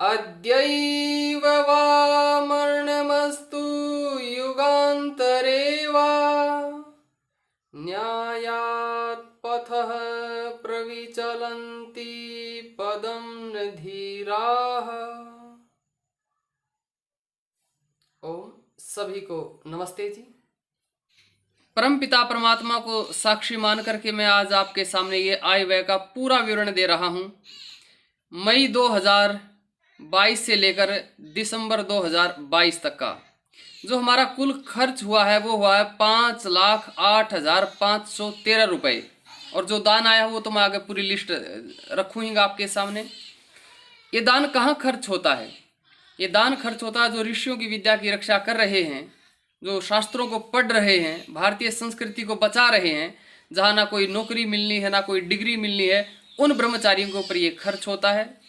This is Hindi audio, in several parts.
अद्यैव वा मरणमस्तु युगान्तरे वा न्यायात् पथः प्रविचलन्ति पदं न धीराः। ओम सभी को नमस्ते जी। परमपिता परमात्मा को साक्षी मान करके मैं आज आपके सामने ये आय व्यय का पूरा विवरण दे रहा हूँ। मई 2022 से लेकर दिसंबर 2022 तक का जो हमारा कुल खर्च हुआ है वो हुआ है 5,08,513 रुपये। और जो दान आया वो तो मैं आगे पूरी लिस्ट रखूँगा आपके सामने। ये दान कहाँ खर्च होता है? ये दान खर्च होता है जो ऋषियों की विद्या की रक्षा कर रहे हैं, जो शास्त्रों को पढ़ रहे हैं, भारतीय संस्कृति को बचा रहे हैं, जहाँ ना कोई नौकरी मिलनी है ना कोई डिग्री मिलनी है, उन ब्रह्मचारियों के ऊपर ये खर्च होता है।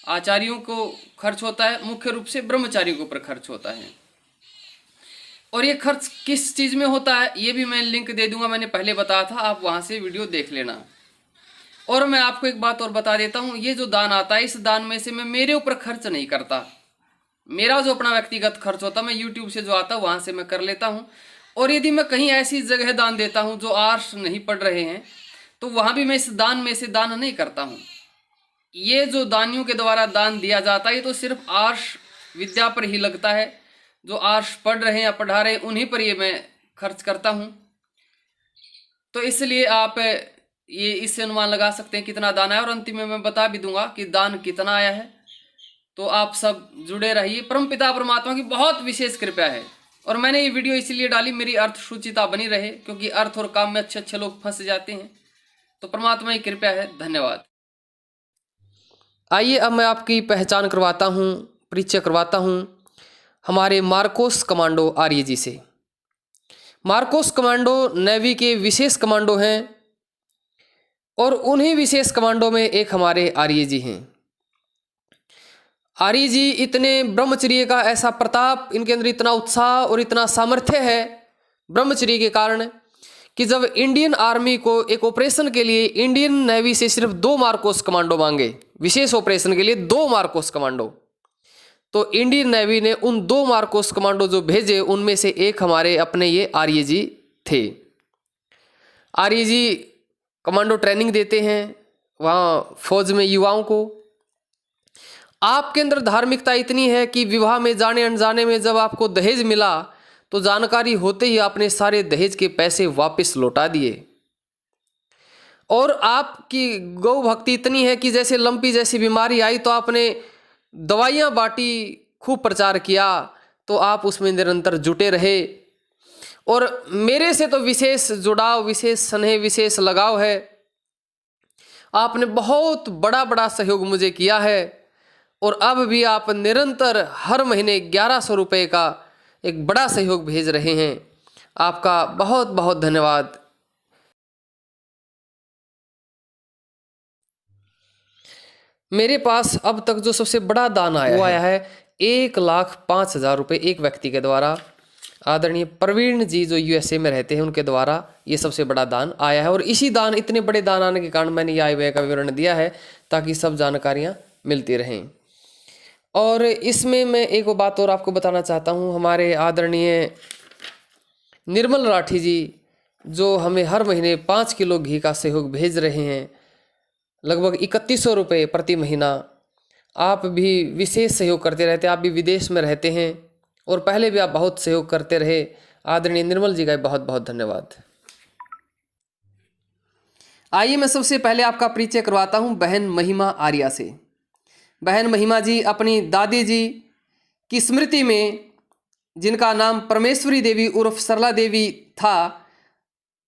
आचार्यों को खर्च होता है, मुख्य रूप से ब्रह्मचारियों के ऊपर खर्च होता है। और ये खर्च किस चीज़ में होता है ये भी मैं लिंक दे दूंगा, मैंने पहले बताया था, आप वहाँ से वीडियो देख लेना। और मैं आपको एक बात और बता देता हूँ, ये जो दान आता है इस दान में से मैं मेरे ऊपर खर्च नहीं करता। मेरा जो अपना व्यक्तिगत खर्च होता है मैं यूट्यूब से जो आता है वहाँ से मैं कर लेता हूँ। और यदि मैं कहीं ऐसी जगह दान देता हूँ जो आर्ष नहीं पढ़ रहे हैं तो वहाँ भी मैं इस दान में से दान नहीं करता हूँ। ये जो दानियों के द्वारा दान दिया जाता है ये तो सिर्फ आर्ष विद्या पर ही लगता है। जो आर्ष पढ़ रहे हैं या पढ़ा रहे हैं उन्हीं पर ये मैं खर्च करता हूँ। तो इसलिए आप ये इससे अनुमान लगा सकते हैं कितना दान आया। और अंतिम में मैं बता भी दूंगा कि दान कितना आया है। तो आप सब जुड़े रहिए। परमपिता परमात्मा की बहुत विशेष कृपा है। और मैंने ये वीडियो इसलिए डाली मेरी अर्थ सूचिता बनी रहे, क्योंकि अर्थ और काम में अच्छे अच्छे लोग फंस जाते हैं। तो परमात्मा की कृपा है। धन्यवाद। आइए अब मैं आपकी पहचान करवाता हूँ, परिचय करवाता हूँ हमारे मार्कोस कमांडो आर्य जी से। मार्कोस कमांडो नेवी के विशेष कमांडो हैं और उन्हीं विशेष कमांडो में एक हमारे आर्य जी हैं। आर्य जी इतने ब्रह्मचर्य का ऐसा प्रताप, इनके अंदर इतना उत्साह और इतना सामर्थ्य है ब्रह्मचर्य के कारण कि जब इंडियन आर्मी को एक ऑपरेशन के लिए इंडियन नेवी से सिर्फ 2 मार्कोस कमांडो मांगे, विशेष ऑपरेशन के लिए 2 मार्कोस कमांडो, तो इंडियन नेवी ने उन 2 मार्कोस कमांडो जो भेजे उनमें से एक हमारे अपने ये आर्य जी थे। आर्य जी कमांडो ट्रेनिंग देते हैं वहाँ फौज में युवाओं को। आपके अंदर धार्मिकता इतनी है कि विवाह में जाने अनजाने में जब आपको दहेज मिला तो जानकारी होते ही आपने सारे दहेज के पैसे वापस लौटा दिए। और आपकी गौ भक्ति इतनी है कि जैसे लंपी जैसी बीमारी आई तो आपने दवाइयाँ बांटी, खूब प्रचार किया, तो आप उसमें निरंतर जुटे रहे। और मेरे से तो विशेष जुड़ाव, विशेष स्नेह, विशेष लगाव है। आपने बहुत बड़ा बड़ा सहयोग मुझे किया है और अब भी आप निरंतर हर महीने 1100 रुपये का एक बड़ा सहयोग भेज रहे हैं। आपका बहुत बहुत धन्यवाद। मेरे पास अब तक जो सबसे बड़ा दान आया वो आया है 1,05,000 रुपये एक व्यक्ति के द्वारा। आदरणीय प्रवीण जी जो USA में रहते हैं उनके द्वारा ये सबसे बड़ा दान आया है। और इसी दान, इतने बड़े दान आने के कारण मैंने ये आय व्यय का विवरण दिया है ताकि सब जानकारियाँ मिलती रहें। और इसमें मैं एक बात और आपको बताना चाहता हूँ। हमारे आदरणीय निर्मल राठी जी जो हमें हर महीने 5 किलो घी का सहयोग भेज रहे हैं, लगभग 3100 रुपये प्रति महीना। आप भी विशेष सहयोग करते रहते हैं। आप भी विदेश में रहते हैं और पहले भी आप बहुत सहयोग करते रहे। आदरणीय निर्मल जी का बहुत बहुत धन्यवाद। आइए मैं सबसे पहले आपका परिचय करवाता हूँ बहन महिमा आर्या से। बहन महिमा जी अपनी दादी जी की स्मृति में, जिनका नाम परमेश्वरी देवी उर्फ सरला देवी था,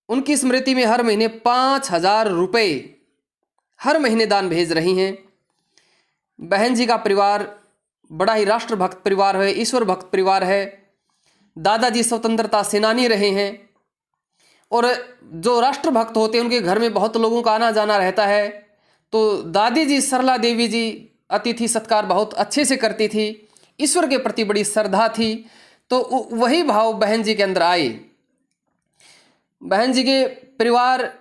उनकी स्मृति में हर महीने 5,000 रुपये हर महीने दान भेज रही हैं। बहन जी का परिवार बड़ा ही राष्ट्रभक्त परिवार है, ईश्वर भक्त परिवार है। दादाजी स्वतंत्रता सेनानी रहे हैं और जो राष्ट्रभक्त होते हैं उनके घर में बहुत लोगों का आना जाना रहता है। तो दादी जी सरला देवी जी अतिथि सत्कार बहुत अच्छे से करती थी, ईश्वर के प्रति बड़ी श्रद्धा थी। तो वही भाव बहन जी के अंदर आए। बहन जी के परिवार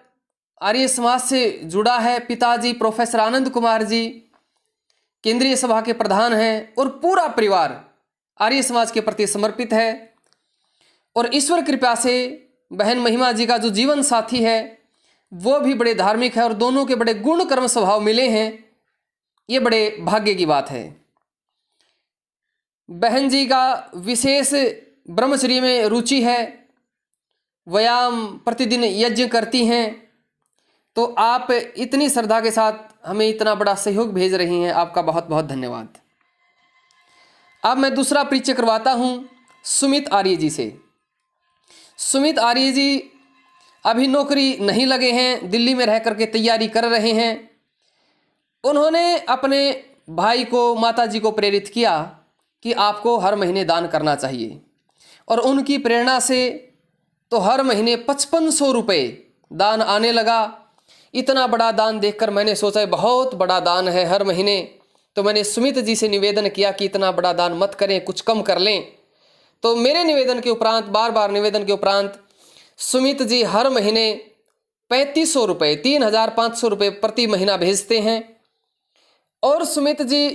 आर्य समाज से जुड़ा है। पिताजी प्रोफेसर आनंद कुमार जी केंद्रीय सभा के प्रधान हैं और पूरा परिवार आर्य समाज के प्रति समर्पित है। और ईश्वर कृपा से बहन महिमा जी का जो जीवन साथी है वो भी बड़े धार्मिक है और दोनों के बड़े गुण कर्म स्वभाव मिले हैं। ये बड़े भाग्य की बात है। बहन जी का विशेष ब्रह्मचर्य में रुचि है, व्यायाम प्रतिदिन यज्ञ करती हैं। तो आप इतनी श्रद्धा के साथ हमें इतना बड़ा सहयोग भेज रही हैं, आपका बहुत बहुत धन्यवाद। अब मैं दूसरा परिचय करवाता हूँ सुमित आर्य जी से। सुमित आर्य जी अभी नौकरी नहीं लगे हैं, दिल्ली में रह करके तैयारी कर रहे हैं। उन्होंने अपने भाई को, माता जी को प्रेरित किया कि आपको हर महीने दान करना चाहिए, और उनकी प्रेरणा से तो हर महीने 5500 रुपये दान आने लगा। इतना बड़ा दान देखकर मैंने सोचा बहुत बड़ा दान है हर महीने। तो मैंने सुमित जी से निवेदन किया कि इतना बड़ा दान मत करें, कुछ कम कर लें। तो मेरे निवेदन के उपरांत, बार बार निवेदन के उपरांत, सुमित जी हर महीने 3500 रुपये, 3500 रुपये प्रति महीना भेजते हैं। और सुमित जी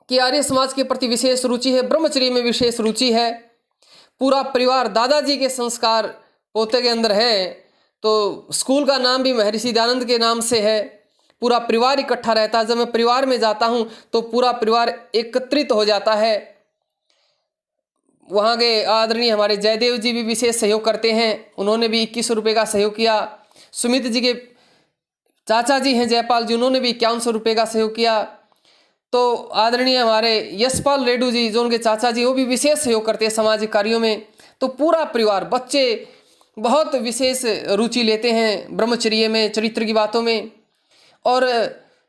की आर्य समाज के प्रति विशेष रुचि है, ब्रह्मचर्य में विशेष रुचि है। पूरा परिवार, दादाजी के संस्कार पोते के अंदर है। तो स्कूल का नाम भी महर्षि दयानंद के नाम से है। पूरा परिवार इकट्ठा रहता है। जब मैं परिवार में जाता हूँ तो पूरा परिवार एकत्रित हो जाता है। वहाँ के आदरणीय हमारे जयदेव जी भी विशेष सहयोग करते हैं, उन्होंने भी 2100 रुपये का सहयोग किया। सुमित जी के चाचा जी हैं जयपाल जी, उन्होंने भी 5100 रुपये का सहयोग किया। तो आदरणीय हमारे यशपाल रेड्डू जी, जो उनके चाचा जी, वो भी विशेष सहयोग करते हैं सामाजिक कार्यों में। तो पूरा परिवार, बच्चे बहुत विशेष रुचि लेते हैं ब्रह्मचर्य में, चरित्र की बातों में। और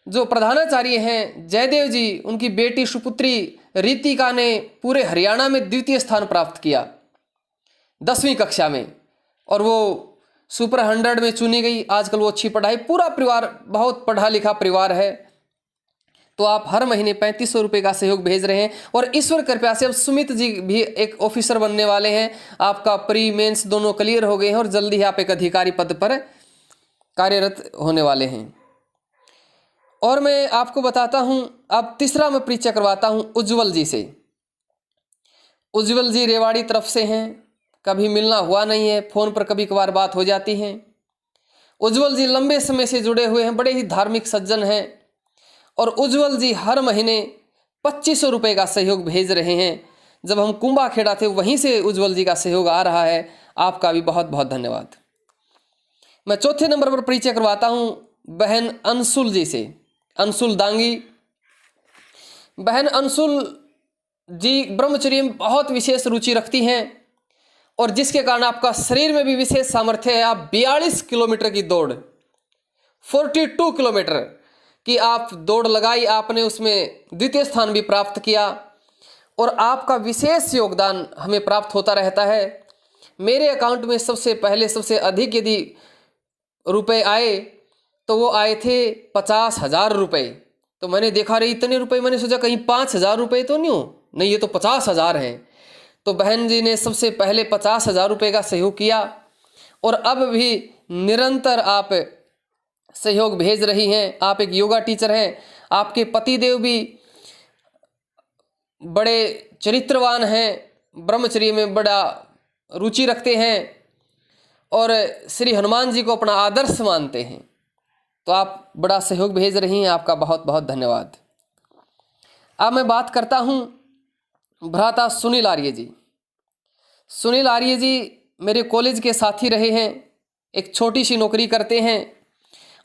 जो प्रधानाचार्य हैं जयदेव जी, उनकी बेटी सुपुत्री रितिका ने पूरे हरियाणा में द्वितीय स्थान प्राप्त किया 10वीं कक्षा में, और वो सुपर 100 में चुनी गई। आजकल वो अच्छी पढ़ाई, पूरा परिवार बहुत पढ़ा लिखा परिवार है। तो आप हर महीने 3500 रुपये का सहयोग भेज रहे हैं। और ईश्वर कृपा से अब सुमित जी भी एक ऑफिसर बनने वाले हैं। आपका प्री मेंस दोनों क्लियर हो गए हैं और जल्दी ही आप एक अधिकारी पद पर कार्यरत होने वाले हैं। और मैं आपको बताता हूं, अब तीसरा मैं परिचय करवाता हूं उज्जवल जी से। उज्जवल जी रेवाड़ी तरफ से हैं, कभी मिलना हुआ नहीं है, फ़ोन पर कभी कभार बात हो जाती है। उज्जवल जी लंबे समय से जुड़े हुए हैं, बड़े ही धार्मिक सज्जन हैं। और उज्जवल जी हर महीने 2500 रुपये का सहयोग भेज रहे हैं। जब हम कुंभा खेड़ा थे वहीं से उज्जवल जी का सहयोग आ रहा है। आपका भी बहुत बहुत धन्यवाद। मैं चौथे नंबर पर परिचय करवाता हूं बहन अंशुल जी से, अंशुल दांगी। बहन अंशुल जी ब्रह्मचर्य में बहुत विशेष रुचि रखती हैं, और जिसके कारण आपका शरीर में भी विशेष सामर्थ्य है। आप 42 किलोमीटर की दौड़, 42 किलोमीटर कि आप दौड़ लगाई, आपने उसमें द्वितीय स्थान भी प्राप्त किया। और आपका विशेष योगदान हमें प्राप्त होता रहता है। मेरे अकाउंट में सबसे पहले सबसे अधिक यदि रुपए आए तो वो आए थे 50,000 रुपये। तो मैंने देखा रही इतने रुपए, मैंने सोचा कहीं 5,000 रुपये तो नहीं हो, नहीं ये तो 50,000 हैं। तो बहन जी ने सबसे पहले 50,000 रुपये का सहयोग किया, और अब भी निरंतर आप सहयोग भेज रही हैं। आप एक योगा टीचर हैं, आपके पतिदेव भी बड़े चरित्रवान हैं, ब्रह्मचर्य में बड़ा रुचि रखते हैं, और श्री हनुमान जी को अपना आदर्श मानते हैं। तो आप बड़ा सहयोग भेज रही हैं, आपका बहुत बहुत धन्यवाद। अब मैं बात करता हूं भ्राता सुनील आर्य जी। सुनील आर्य जी मेरे कॉलेज के साथी रहे हैं, एक छोटी सी नौकरी करते हैं,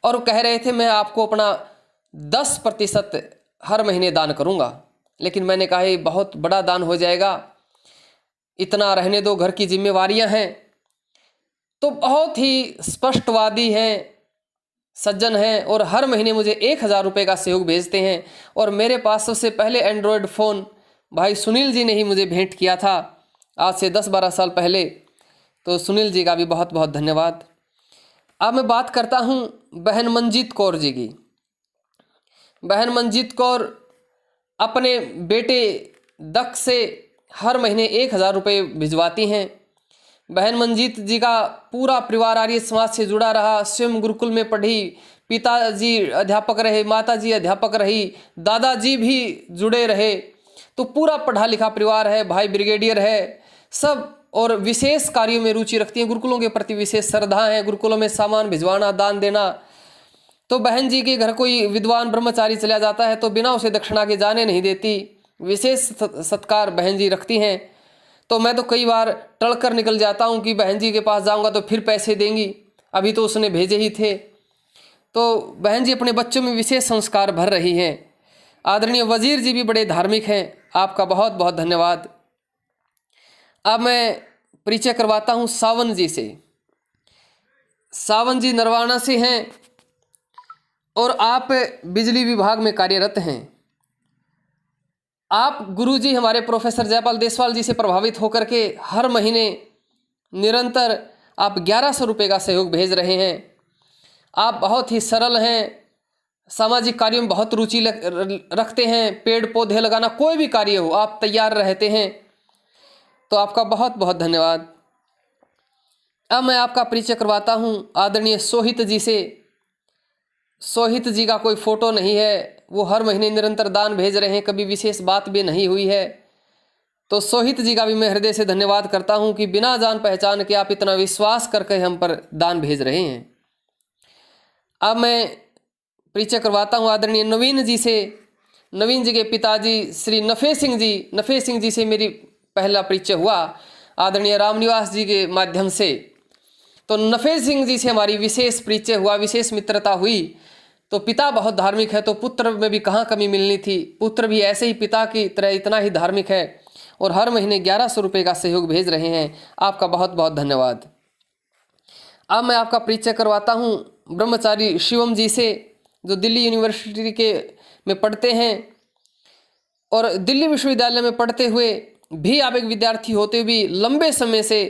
और कह रहे थे मैं आपको अपना 10% हर महीने दान करूंगा। लेकिन मैंने कहा ये बहुत बड़ा दान हो जाएगा, इतना रहने दो, घर की जिम्मेवारियां हैं। तो बहुत ही स्पष्टवादी हैं, सज्जन हैं, और हर महीने मुझे 1000 रुपये का सहयोग भेजते हैं। और मेरे पास सबसे पहले एंड्रॉयड फ़ोन भाई सुनील जी ने ही मुझे भेंट किया था, आज से 10-12 साल पहले। तो सुनील जी का भी बहुत बहुत धन्यवाद। अब मैं बात करता हूं बहन मंजीत कौर जी की। बहन मंजीत कौर अपने बेटे दक्ष से हर महीने 1000 रुपये भिजवाती हैं। बहन मंजीत जी का पूरा परिवार आर्य समाज से जुड़ा रहा, स्वयं गुरुकुल में पढ़ी, पिताजी अध्यापक रहे, माताजी अध्यापक रही, दादाजी भी जुड़े रहे। तो पूरा पढ़ा लिखा परिवार है, भाई ब्रिगेडियर है सब, और विशेष कार्यों में रुचि रखती हैं, गुरुकुलों के प्रति विशेष श्रद्धा है, गुरुकुलों में सामान भिजवाना, दान देना। तो बहन जी के घर कोई विद्वान ब्रह्मचारी चला जाता है तो बिना उसे दक्षिणा के जाने नहीं देती, विशेष सत्कार बहन जी रखती हैं। तो मैं तो कई बार टल कर निकल जाता हूँ कि बहन जी के पास जाऊँगा तो फिर पैसे देंगी, अभी तो उसने भेजे ही थे। तो बहन जी अपने बच्चों में विशेष संस्कार भर रही हैं। आदरणीय वजीर जी भी बड़े धार्मिक हैं, आपका बहुत बहुत धन्यवाद। अब मैं परिचय करवाता हूँ सावन जी से। सावन जी नरवाना से हैं और आप बिजली विभाग में कार्यरत हैं। आप गुरुजी हमारे प्रोफेसर जयपाल देसवाल जी से प्रभावित होकर के हर महीने निरंतर आप 1100 रुपये का सहयोग भेज रहे हैं। आप बहुत ही सरल हैं, सामाजिक कार्यों में बहुत रुचि रखते हैं, पेड़ पौधे लगाना कोई भी कार्य हो आप तैयार रहते हैं। तो आपका बहुत बहुत धन्यवाद। अब मैं आपका परिचय करवाता हूँ आदरणीय सोहित जी से। सोहित जी का कोई फ़ोटो नहीं है, वो हर महीने निरंतर दान भेज रहे हैं, कभी विशेष बात भी नहीं हुई है। तो सोहित जी का भी मैं हृदय से धन्यवाद करता हूँ कि बिना जान पहचान के आप इतना विश्वास करके हम पर दान भेज रहे हैं। अब मैं परिचय करवाता हूँ आदरणीय नवीन जी से। नवीन जी के पिताजी श्री नफे सिंह जी, नफे सिंह जी से मेरी पहला परिचय हुआ आदरणीय रामनिवास जी के माध्यम से। तो नफे सिंह जी से हमारी विशेष परिचय हुआ, विशेष मित्रता हुई। तो पिता बहुत धार्मिक है तो पुत्र में भी कहाँ कमी मिलनी थी, पुत्र भी ऐसे ही पिता की तरह इतना ही धार्मिक है और हर महीने 1100 रुपये का सहयोग भेज रहे हैं। आपका बहुत बहुत धन्यवाद। अब मैं आपका परिचय करवाता हूँ ब्रह्मचारी शिवम जी से, जो दिल्ली यूनिवर्सिटी के में पढ़ते हैं और दिल्ली विश्वविद्यालय में पढ़ते हुए भी आप एक विद्यार्थी होते हुए भी लंबे समय से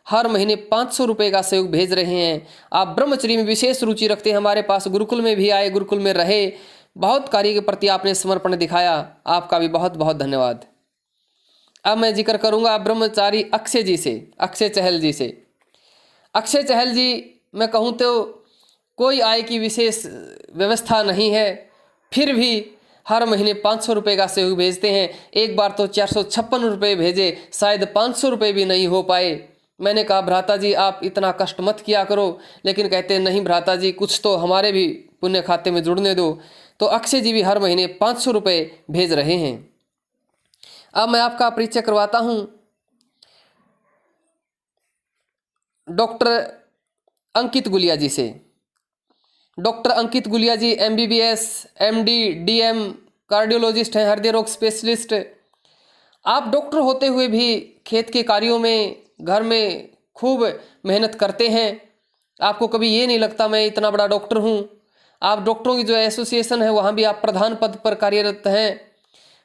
हर महीने 500 रुपये का सहयोग भेज रहे हैं। आप ब्रह्मचर्य में विशेष रुचि रखते हैं, हमारे पास गुरुकुल में भी आए, गुरुकुल में रहे, बहुत कार्य के प्रति आपने समर्पण दिखाया, आपका भी बहुत बहुत धन्यवाद। अब मैं जिक्र करूंगा ब्रह्मचारी अक्षय जी से, अक्षय चहल जी से। अक्षय चहल जी मैं कहूँ तो कोई आय की विशेष व्यवस्था नहीं है, फिर भी हर महीने 500 रुपये का सहयोग भेजते हैं। एक बार तो 456 रुपये भेजे, शायद 500 रुपये भी नहीं हो पाए। मैंने कहा भ्राता जी आप इतना कष्ट मत किया करो, लेकिन कहते नहीं भ्राता जी कुछ तो हमारे भी पुण्य खाते में जुड़ने दो। तो अक्षय जी भी हर महीने 500 रुपये भेज रहे हैं। अब मैं आपका परिचय करवाता हूँ डॉक्टर अंकित गुलिया जी से। डॉक्टर अंकित गुलिया जी MBBS, MD, DM कार्डियोलॉजिस्ट हैं, हृदय रोग स्पेशलिस्ट। आप डॉक्टर होते हुए भी खेत के कार्यों में, घर में खूब मेहनत करते हैं। आपको कभी ये नहीं लगता मैं इतना बड़ा डॉक्टर हूँ। आप डॉक्टरों की जो एसोसिएशन है वहाँ भी आप प्रधान पद पर कार्यरत हैं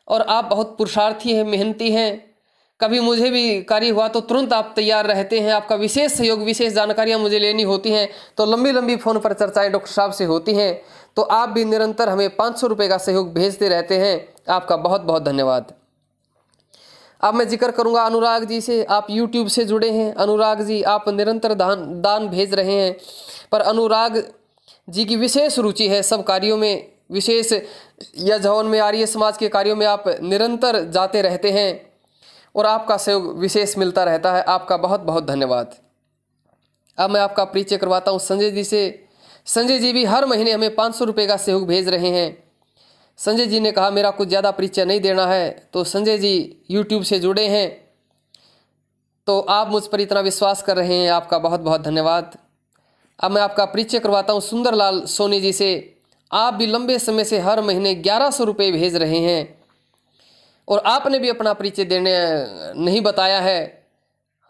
और आप बहुत पुरुषार्थी हैं, मेहनती हैं। कभी मुझे भी कार्य हुआ तो तुरंत आप तैयार रहते हैं। आपका विशेष सहयोग, विशेष जानकारियाँ मुझे लेनी होती हैं तो लंबी लंबी फ़ोन पर चर्चाएँ डॉक्टर साहब से होती हैं। तो आप भी निरंतर हमें 500 रुपये का सहयोग भेजते रहते हैं, आपका बहुत बहुत धन्यवाद। अब मैं जिक्र करूंगा अनुराग जी से। आप YouTube से जुड़े हैं। अनुराग जी आप निरंतर दान भेज रहे हैं, पर अनुराग जी की विशेष रुचि है सब कार्यों में, विशेष यजवन में, आर्य समाज के कार्यों में आप निरंतर जाते रहते हैं और आपका सहयोग विशेष मिलता रहता है, आपका बहुत बहुत धन्यवाद। अब मैं आपका परिचय करवाता हूँ संजय जी से। संजय जी भी हर महीने हमें 500 रुपये का सहयोग भेज रहे हैं। संजय जी ने कहा मेरा कुछ ज़्यादा परिचय नहीं देना है, तो संजय जी YouTube से जुड़े हैं तो आप मुझ पर इतना विश्वास कर रहे हैं, आपका बहुत बहुत धन्यवाद। अब मैं आपका परिचय करवाता हूँ सुंदरलाल सोनी जी से। आप भी लंबे समय से हर महीने 1100 रुपये भेज रहे हैं और आपने भी अपना परिचय देने नहीं बताया है,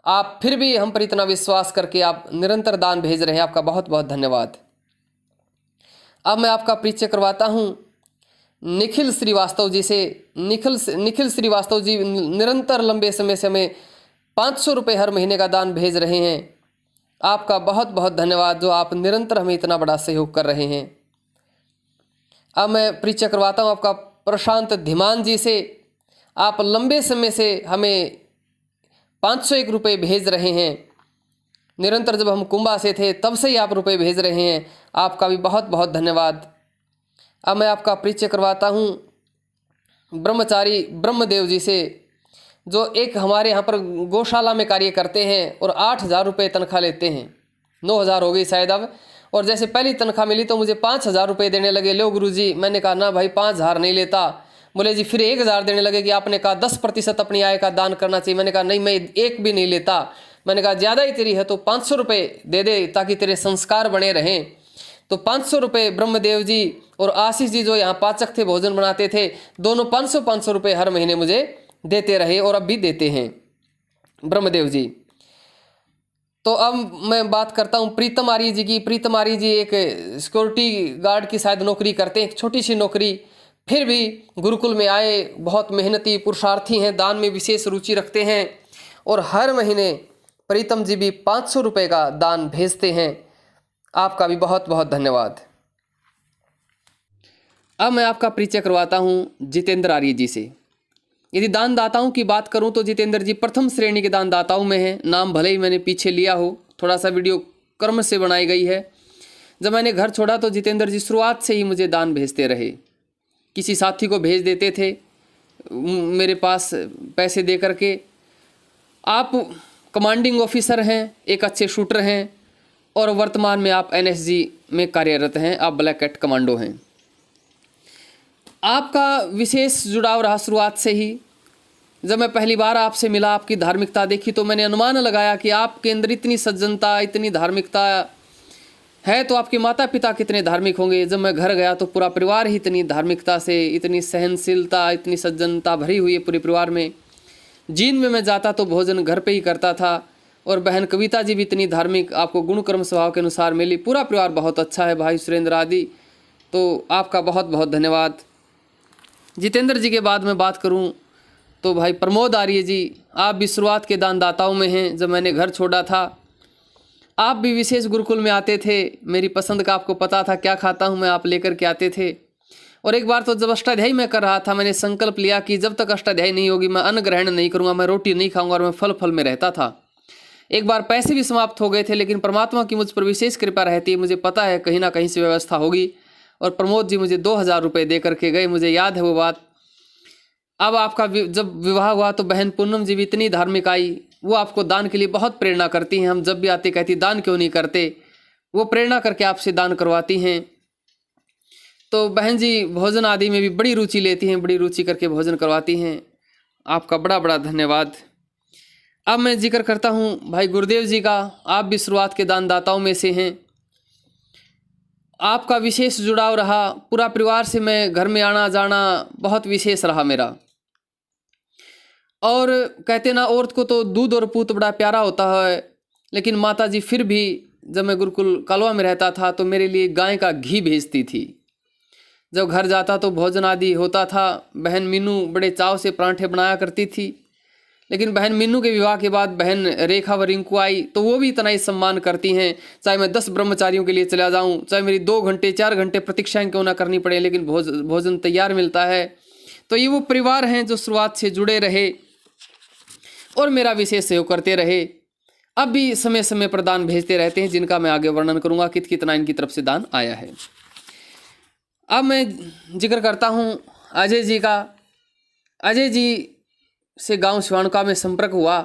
आप फिर भी हम पर इतना विश्वास करके आप निरंतर दान भेज रहे हैं, आपका बहुत बहुत धन्यवाद। अब मैं आपका परिचय करवाता हूँ निखिल श्रीवास्तव जी से। निखिल श्रीवास्तव जी निरंतर लंबे समय से हमें 500 रुपये हर महीने का दान भेज रहे हैं, आपका बहुत बहुत धन्यवाद जो आप निरंतर हमें इतना बड़ा सहयोग कर रहे हैं। अब मैं परिचय करवाता हूँ आपका प्रशांत धीमान जी से। आप लंबे समय से हमें 501 रुपये भेज रहे हैं, निरंतर जब हम कुंभा से थे तब से ही आप रुपये भेज रहे हैं, आपका भी बहुत बहुत धन्यवाद। अब मैं आपका परिचय करवाता हूँ ब्रह्मचारी ब्रह्मदेव जी से, जो एक हमारे यहाँ पर गौशाला में कार्य करते हैं और 8,000 रुपये तनख्वाह लेते हैं। 9,000 हो गई शायद अब। और जैसे पहली तनख्वाह मिली तो मुझे 5,000 रुपये देने लगे। लो गुरुजी, मैंने कहा ना भाई 5,000 नहीं लेता। बोले जी फिर 1,000 देने लगे कि आपने कहा 10% अपनी आय का दान करना चाहिए। मैंने कहा नहीं, मैं एक भी नहीं लेता। मैंने कहा ज़्यादा ही तेरी है तो 500 रुपये दे दे ताकि तेरे संस्कार बने रहें। तो 500 रुपये ब्रह्मदेव जी और आशीष जी जो यहाँ पाचक थे, भोजन बनाते थे, दोनों 500 रुपये हर महीने मुझे देते रहे और अब भी देते हैं ब्रह्मदेव जी। तो अब मैं बात करता हूँ प्रीतम आर्य जी की। प्रीतम आर्य जी एक सिक्योरिटी गार्ड की शायद नौकरी करते हैं, एक छोटी सी नौकरी, फिर भी गुरुकुल में आए, बहुत मेहनती पुरुषार्थी हैं, दान में विशेष रुचि रखते हैं और हर महीने प्रीतम जी भी 500 रुपये का दान भेजते हैं। आपका भी बहुत बहुत धन्यवाद। अब मैं आपका परिचय करवाता हूँ जितेंद्र आर्य जी से। यदि दानदाताओं की बात करूं तो जितेंद्र जी प्रथम श्रेणी के दानदाताओं में हैं। नाम भले ही मैंने पीछे लिया हो, थोड़ा सा वीडियो क्रम से बनाई गई है। जब मैंने घर छोड़ा तो जितेंद्र जी शुरुआत से ही मुझे दान भेजते रहे। किसी साथी को भेज देते थे मेरे पास पैसे दे करके। आप कमांडिंग ऑफिसर हैं, एक अच्छे शूटर हैं और वर्तमान में आप NSG में कार्यरत हैं, आप ब्लैक कैट कमांडो हैं। आपका विशेष जुड़ाव रहा शुरुआत से ही। जब मैं पहली बार आपसे मिला, आपकी धार्मिकता देखी तो मैंने अनुमान लगाया कि आपके अंदर इतनी सज्जनता, इतनी धार्मिकता है तो आपके माता पिता कितने धार्मिक होंगे। जब मैं घर गया तो पूरा परिवार ही इतनी धार्मिकता से, इतनी सहनशीलता, इतनी सज्जनता भरी हुई है पूरे परिवार में। जीन में मैं जाता तो भोजन घर पे ही करता था और बहन कविता जी भी इतनी धार्मिक, आपको गुण कर्म स्वभाव के अनुसार मिली। पूरा परिवार बहुत अच्छा है, भाई सुरेंद्र आदि। तो आपका बहुत बहुत धन्यवाद। जितेंद्र जी के बाद मैं बात करूं तो भाई प्रमोद आर्य जी, आप भी शुरुआत के दानदाताओं में हैं। जब मैंने घर छोड़ा था आप भी विशेष गुरुकुल में आते थे। मेरी पसंद का आपको पता था, क्या खाता हूं मैं, आप लेकर के आते थे। और एक बार तो जब अष्टाध्यायी मैं कर रहा था, मैंने संकल्प लिया कि जब तक अष्टाध्यायी नहीं होगी मैं अन्न ग्रहण नहीं करूँगा, मैं रोटी नहीं खाऊंगा और मैं फल फल में रहता था। एक बार पैसे भी समाप्त हो गए थे, लेकिन परमात्मा की मुझ पर विशेष कृपा रहती है। मुझे पता है कहीं ना कहीं से व्यवस्था होगी और प्रमोद जी मुझे 2,000 रुपये दे करके गए, मुझे याद है वो बात। अब आपका जब विवाह हुआ तो बहन पूनम जी भी इतनी धार्मिक आई, वो आपको दान के लिए बहुत प्रेरणा करती हैं। हम जब भी आते कहती दान क्यों नहीं करते, वो प्रेरणा करके आपसे दान करवाती हैं। तो बहन जी भोजन आदि में भी बड़ी रुचि लेती हैं, बड़ी रुचि करके भोजन करवाती हैं। आपका बड़ा बड़ा धन्यवाद। अब मैं जिक्र करता हूँ भाई गुरुदेव जी का। आप भी शुरुआत के दानदाताओं में से हैं। आपका विशेष जुड़ाव रहा, पूरा परिवार से मैं घर में आना जाना बहुत विशेष रहा मेरा। और कहते ना, औरत को तो दूध और पूत बड़ा प्यारा होता है, लेकिन माता जी फिर भी जब मैं गुरुकुल कालवा में रहता था तो मेरे लिए गाय का घी भेजती थी। जब घर जाता तो भोजन आदि होता था। बहन मीनू बड़े चाव से परांठे बनाया करती थी, लेकिन बहन मीनू के विवाह के बाद बहन रेखा व रिंकू आई तो वो भी इतना ही सम्मान करती हैं। चाहे मैं 10 ब्रह्मचारियों के लिए चला जाऊं, चाहे मेरी 2 घंटे 4 घंटे प्रतीक्षाएं क्यों ना करनी पड़े, लेकिन भोजन तैयार मिलता है। तो ये वो परिवार हैं जो शुरुआत से जुड़े रहे और मेरा विशेष सहयोग करते रहे। अब भी समय समय पर दान भेजते रहते हैं, जिनका मैं आगे वर्णन करूँगा कितना इनकी तरफ से दान आया है। अब मैं जिक्र करता हूँ अजय जी का। अजय जी से गांव शिवाणुका में संपर्क हुआ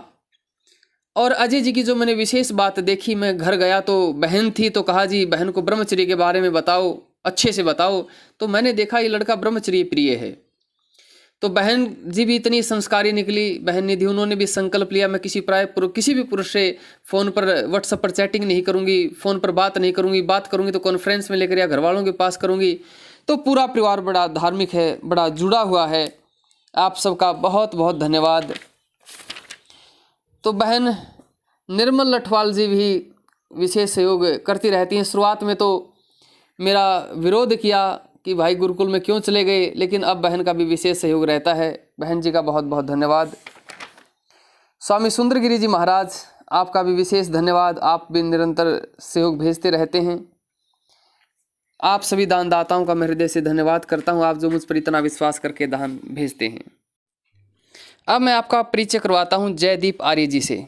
और अजय जी की जो मैंने विशेष बात देखी, मैं घर गया तो बहन थी, तो कहा जी बहन को ब्रह्मचर्य के बारे में बताओ, अच्छे से बताओ। तो मैंने देखा ये लड़का ब्रह्मचर्य प्रिय है। तो बहन जी भी इतनी संस्कारी निकली, बहन निधि, उन्होंने भी संकल्प लिया मैं किसी भी पुरुष से फ़ोन पर व्हाट्सएप पर चैटिंग नहीं करूँगी, फ़ोन पर बात नहीं करूँगी, बात करूँगी तो कॉन्फ्रेंस में लेकर या घर वालों के पास करूँगी। तो पूरा परिवार बड़ा धार्मिक है, बड़ा जुड़ा हुआ है। आप सबका बहुत बहुत धन्यवाद। तो बहन निर्मल लठवाल जी भी विशेष सहयोग करती रहती हैं। शुरुआत में तो मेरा विरोध किया कि भाई गुरुकुल में क्यों चले गए, लेकिन अब बहन का भी विशेष सहयोग रहता है। बहन जी का बहुत बहुत धन्यवाद। स्वामी सुंदरगिरी जी महाराज, आपका भी विशेष धन्यवाद। आप भी निरंतर सहयोग भेजते रहते हैं। आप सभी दानदाताओं का मैं हृदय से धन्यवाद करता हूं, आप जो मुझ पर इतना विश्वास करके दान भेजते हैं। अब मैं आपका परिचय करवाता हूं जयदीप आर्य जी से।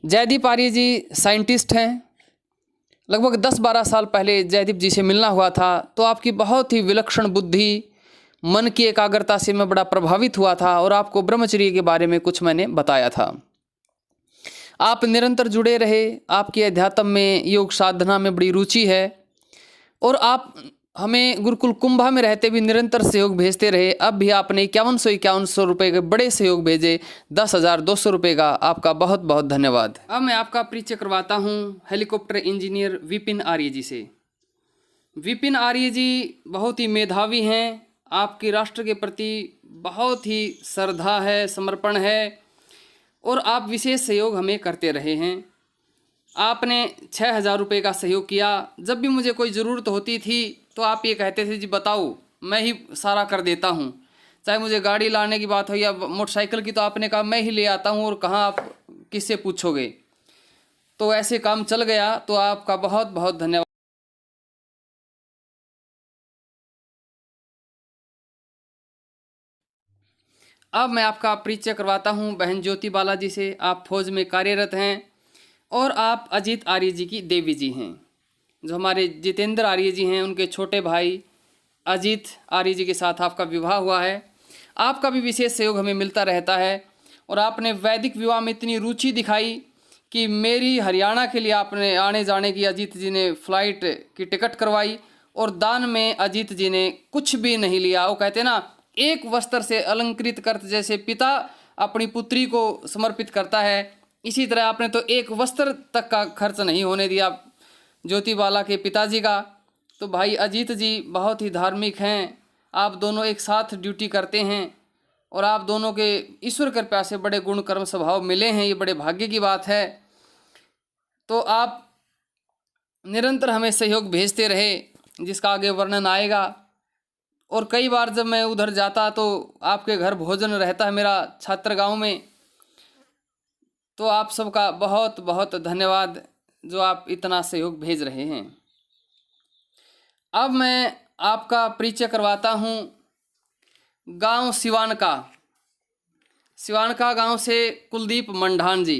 जयदीप आर्य जी साइंटिस्ट हैं, लगभग 10-12 साल पहले जयदीप जी से मिलना हुआ था, तो आपकी बहुत ही विलक्षण बुद्धि, मन की एकाग्रता से मैं बड़ा प्रभावित हुआ था और आपको ब्रह्मचर्य के बारे में कुछ मैंने बताया था। आप निरंतर जुड़े रहे, आपकी अध्यात्म में, योग साधना में बड़ी रुचि है और आप हमें गुरुकुल कुंभा में रहते भी निरंतर सहयोग भेजते रहे। अब भी आपने 5100 रुपये के बड़े सहयोग भेजे, 10,200 रुपये का आपका बहुत बहुत धन्यवाद। अब मैं आपका परिचय करवाता हूँ हेलीकॉप्टर इंजीनियर विपिन आर्य जी से। विपिन आर्य जी बहुत ही मेधावी हैं, आपके राष्ट्र के प्रति बहुत ही श्रद्धा है, समर्पण है और आप विशेष सहयोग हमें करते रहे हैं। आपने 6,000 रुपये का सहयोग किया। जब भी मुझे कोई ज़रूरत होती थी तो आप ये कहते थे जी बताओ, मैं ही सारा कर देता हूँ। चाहे मुझे गाड़ी लाने की बात हो या मोटरसाइकिल की, तो आपने कहा मैं ही ले आता हूँ और कहाँ आप किससे पूछोगे। तो ऐसे काम चल गया, तो आपका बहुत बहुत धन्यवाद। अब मैं आपका परिचय करवाता हूँ बहन ज्योति बालाजी से। आप फौज में कार्यरत हैं और आप अजीत आर्य जी की देवी जी हैं। जो हमारे जितेंद्र आर्य जी हैं, उनके छोटे भाई अजीत आर्य जी के साथ आपका विवाह हुआ है। आपका भी विशेष सहयोग हमें मिलता रहता है और आपने वैदिक विवाह में इतनी रुचि दिखाई कि मेरी हरियाणा के लिए आपने आने जाने की अजीत जी ने फ़्लाइट की टिकट करवाई और दान में अजीत जी ने कुछ भी नहीं लिया। वो कहते ना, एक वस्त्र से अलंकृत करते जैसे पिता अपनी पुत्री को समर्पित करता है, इसी तरह आपने तो एक वस्त्र तक का खर्च नहीं होने दिया ज्योति बाला के पिताजी का। तो भाई अजीत जी बहुत ही धार्मिक हैं, आप दोनों एक साथ ड्यूटी करते हैं और आप दोनों के ईश्वर कृपा से बड़े गुण कर्म स्वभाव मिले हैं, ये बड़े भाग्य की बात है। तो आप निरंतर हमें सहयोग भेजते रहे, जिसका आगे वर्णन आएगा। और कई बार जब मैं उधर जाता तो आपके घर भोजन रहता है मेरा छात्र गांव में। तो आप सबका बहुत बहुत धन्यवाद जो आप इतना सहयोग भेज रहे हैं। अब मैं आपका परिचय करवाता हूँ गांव सिवानका गांव से कुलदीप मंडान जी।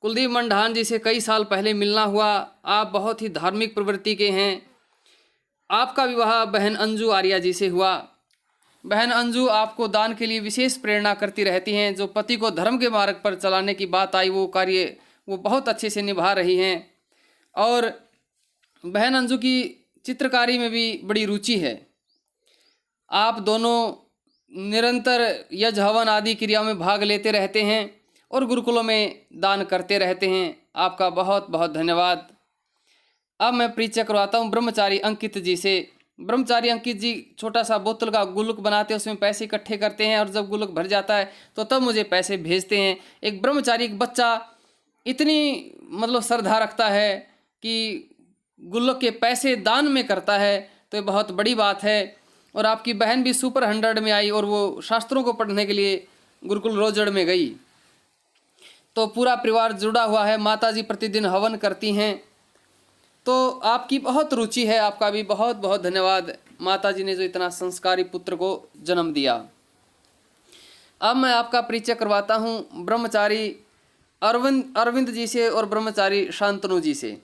कुलदीप मंडान जी से कई साल पहले मिलना हुआ। आप बहुत ही धार्मिक प्रवृत्ति के हैं। आपका विवाह बहन अंजू आर्या जी से हुआ। बहन अंजू आपको दान के लिए विशेष प्रेरणा करती रहती हैं। जो पति को धर्म के मार्ग पर चलाने की बात आई, वो कार्य वो बहुत अच्छे से निभा रही हैं। और बहन अंजू की चित्रकारी में भी बड़ी रुचि है। आप दोनों निरंतर यज्ञ हवन आदि क्रियाओं में भाग लेते रहते हैं और गुरुकुलों में दान करते रहते हैं। आपका बहुत बहुत धन्यवाद। अब मैं परिचय करवाता हूँ ब्रह्मचारी अंकित जी से। ब्रह्मचारी अंकित जी छोटा सा बोतल का गुल्लक बनाते हैं, उसमें पैसे इकट्ठे करते हैं और जब गुल्लक भर जाता है तो तब मुझे पैसे भेजते हैं। एक ब्रह्मचारी एक बच्चा इतनी मतलब श्रद्धा रखता है कि गुल्लक के पैसे दान में करता है, तो ये बहुत बड़ी बात है। और आपकी बहन भी सुपर 100 में आई और वो शास्त्रों को पढ़ने के लिए गुरुकुल रोजड़ में गई। तो पूरा परिवार जुड़ा हुआ है। माताजी प्रतिदिन हवन करती हैं। तो आपकी बहुत रुचि है। आपका भी बहुत बहुत धन्यवाद, माताजी ने जो इतना संस्कारी पुत्र को जन्म दिया। अब मैं आपका परिचय करवाता हूँ ब्रह्मचारी अरविंद जी से और ब्रह्मचारी शांतनु जी से।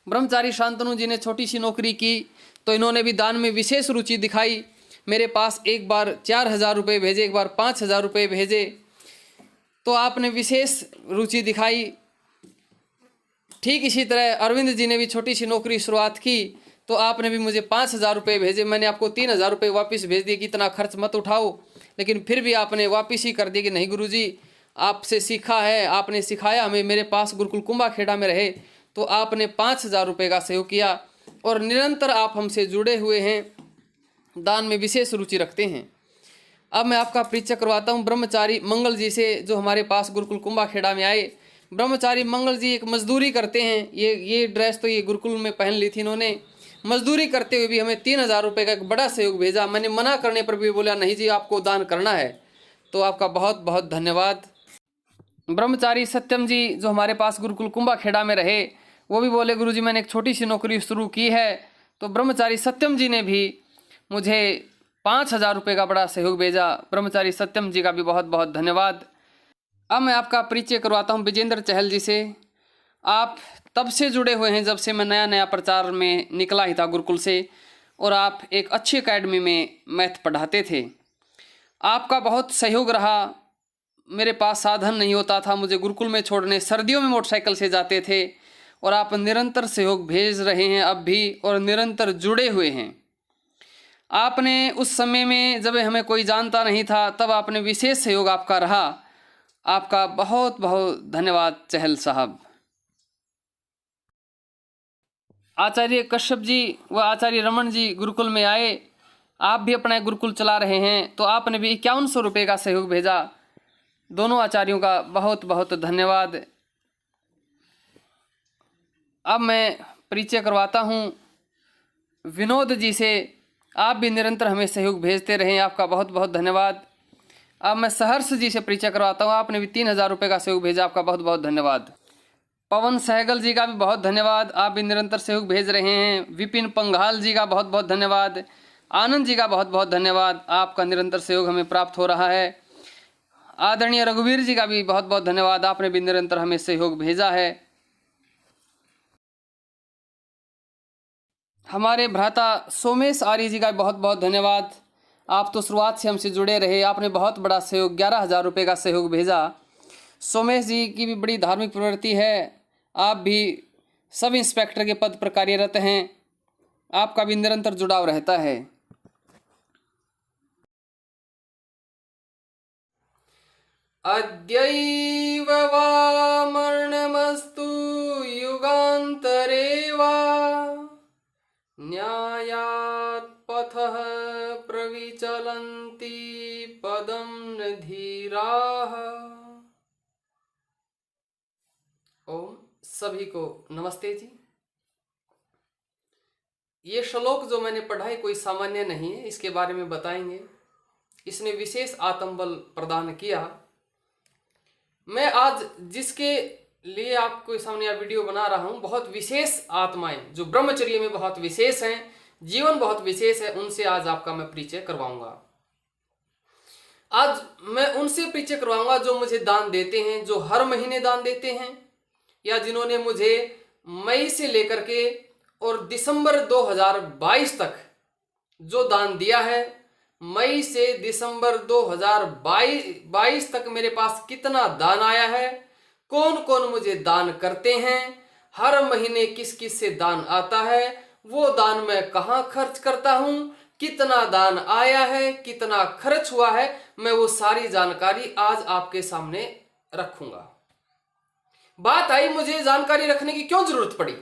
ब्रह्मचारी शांतनु जी ने छोटी सी नौकरी की, तो इन्होंने भी दान में विशेष रुचि दिखाई। मेरे पास एक बार 4,000 रुपये भेजे, एक बार 5,000 रुपये भेजे। तो आपने विशेष रुचि दिखाई। ठीक इसी तरह अरविंद जी ने भी छोटी सी नौकरी शुरुआत की, तो आपने भी मुझे 5,000 रुपये भेजे। मैंने आपको 3,000 रुपये वापस भेज दिए कि इतना खर्च मत उठाओ, लेकिन फिर भी आपने वापस ही कर दिया कि नहीं गुरुजी, आपसे सीखा है, आपने सिखाया हमें। मेरे पास गुरुकुल कुंभा खेड़ा में रहे तो आपने 5,000 रुपये का सहयोग किया और निरंतर आप हमसे जुड़े हुए हैं, दान में विशेष रुचि रखते हैं। अब मैं आपका परिचय करवाता हूँ ब्रह्मचारी मंगल जी से, जो हमारे पास गुरुकुल कुंभा खेड़ा में आए। ब्रह्मचारी मंगल जी एक मजदूरी करते हैं। ये ड्रेस तो ये गुरुकुल में पहन ली थी इन्होंने। मजदूरी करते हुए भी हमें 3,000 रुपये का एक बड़ा सहयोग भेजा। मैंने मना करने पर भी बोला नहीं जी, आपको दान करना है। तो आपका बहुत बहुत धन्यवाद। ब्रह्मचारी सत्यम जी जो हमारे पास गुरुकुल कुंभा खेड़ा में रहे, वो भी बोले गुरुजी मैंने एक छोटी सी नौकरी शुरू की है। तो ब्रह्मचारी सत्यम जी ने भी मुझे 5,000 रुपये का बड़ा सहयोग भेजा। ब्रह्मचारी सत्यम जी का भी बहुत बहुत धन्यवाद। अब मैं आपका परिचय करवाता हूँ विजेंद्र चहल जी से। आप तब से जुड़े हुए हैं जब से मैं नया नया प्रचार में निकला ही था गुरुकुल से, और आप एक अच्छी एकेडमी में मैथ पढ़ाते थे। आपका बहुत सहयोग रहा। मेरे पास साधन नहीं होता था मुझे गुरुकुल में छोड़ने, सर्दियों में मोटरसाइकिल से जाते थे, और आप निरंतर सहयोग भेज रहे हैं अब भी, और निरंतर जुड़े हुए हैं। आपने उस समय में जब हमें कोई जानता नहीं था तब आपने विशेष सहयोग आपका रहा। आपका बहुत बहुत धन्यवाद चहल साहब। आचार्य कश्यप जी व आचार्य रमन जी गुरुकुल में आए। आप भी अपना गुरुकुल चला रहे हैं, तो आपने भी 5100 रुपये का सहयोग भेजा। दोनों आचार्यों का बहुत बहुत धन्यवाद। अब मैं परिचय करवाता हूँ विनोद जी से। आप भी निरंतर हमें सहयोग भेजते रहें, आपका बहुत बहुत धन्यवाद। अब मैं सहर्ष जी से परिचय करवाता हूँ। आपने भी 3000 रुपये का सहयोग भेजा, आपका बहुत बहुत धन्यवाद। पवन सहगल जी का भी बहुत धन्यवाद, आप भी निरंतर सहयोग भेज रहे हैं। विपिन पंघाल जी का बहुत बहुत धन्यवाद। आनंद जी का बहुत बहुत धन्यवाद, आपका निरंतर सहयोग हमें प्राप्त हो रहा है। आदरणीय रघुवीर जी का भी बहुत बहुत धन्यवाद, आपने भी निरंतर हमें सहयोग भेजा है। हमारे भ्राता सोमेश आर्य जी का बहुत बहुत धन्यवाद। आप तो शुरुआत से हमसे जुड़े रहे, आपने बहुत बड़ा सहयोग 11,000 रुपये का सहयोग भेजा। सोमेश जी की भी बड़ी धार्मिक प्रवृत्ति है, आप भी सब इंस्पेक्टर के पद पर कार्यरत हैं, आपका भी निरंतर जुड़ाव रहता है। अद्यैव वा मरणमस्तु युगान्तरे वा न्यायात् पथः प्रविचलन्ति पदं न धीराः। ओम सभी को नमस्ते जी। ये श्लोक जो मैंने पढ़ा है कोई सामान्य नहीं है, इसके बारे में बताएंगे। इसने विशेष आत्मबल प्रदान किया। मैं आज जिसके लिए आपको सामने यह वीडियो बना रहा हूं, बहुत विशेष आत्माएं जो ब्रह्मचर्य में बहुत विशेष हैं, जीवन बहुत विशेष है, उनसे आज आपका मैं परिचय करवाऊंगा। आज मैं उनसे परिचय करवाऊंगा जो मुझे दान देते हैं, जो हर महीने दान देते हैं, या जिन्होंने मुझे मई से लेकर के और दिसंबर 2022 तक जो दान दिया है। मई से दिसंबर 2022 तक मेरे पास कितना दान आया है, कौन कौन मुझे दान करते हैं, हर महीने किस किस से दान आता है, वो दान मैं कहाँ खर्च करता हूँ, कितना दान आया है, कितना खर्च हुआ है, मैं वो सारी जानकारी आज आपके सामने रखूंगा। बात आई मुझे जानकारी रखने की क्यों जरूरत पड़ी?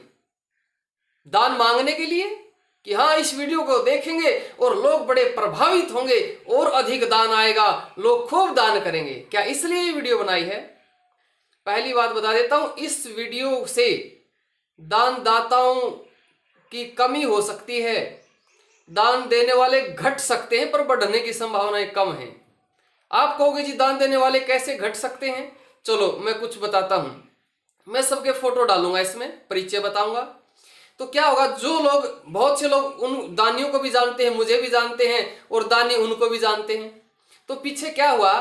दान मांगने के लिए कि हाँ इस वीडियो को देखेंगे और लोग बड़े प्रभावित होंगे और अधिक दान आएगा, लोग खूब दान करेंगे, क्या इसलिए ये वीडियो बनाई है? पहली बात बता देता हूं, इस वीडियो से दानदाताओं की कमी हो सकती है, दान देने वाले घट सकते हैं, पर बढ़ने की संभावनाएं कम है। आप कहोगे जी दान देने वाले कैसे घट सकते हैं? चलो मैं कुछ बताता हूं। मैं सबके फोटो डालूंगा, इसमें परिचय बताऊंगा। तो क्या होगा, जो लोग, बहुत से लोग उन दानियों को भी जानते हैं, मुझे भी जानते हैं, और दानी उनको भी जानते हैं। तो पीछे क्या हुआ,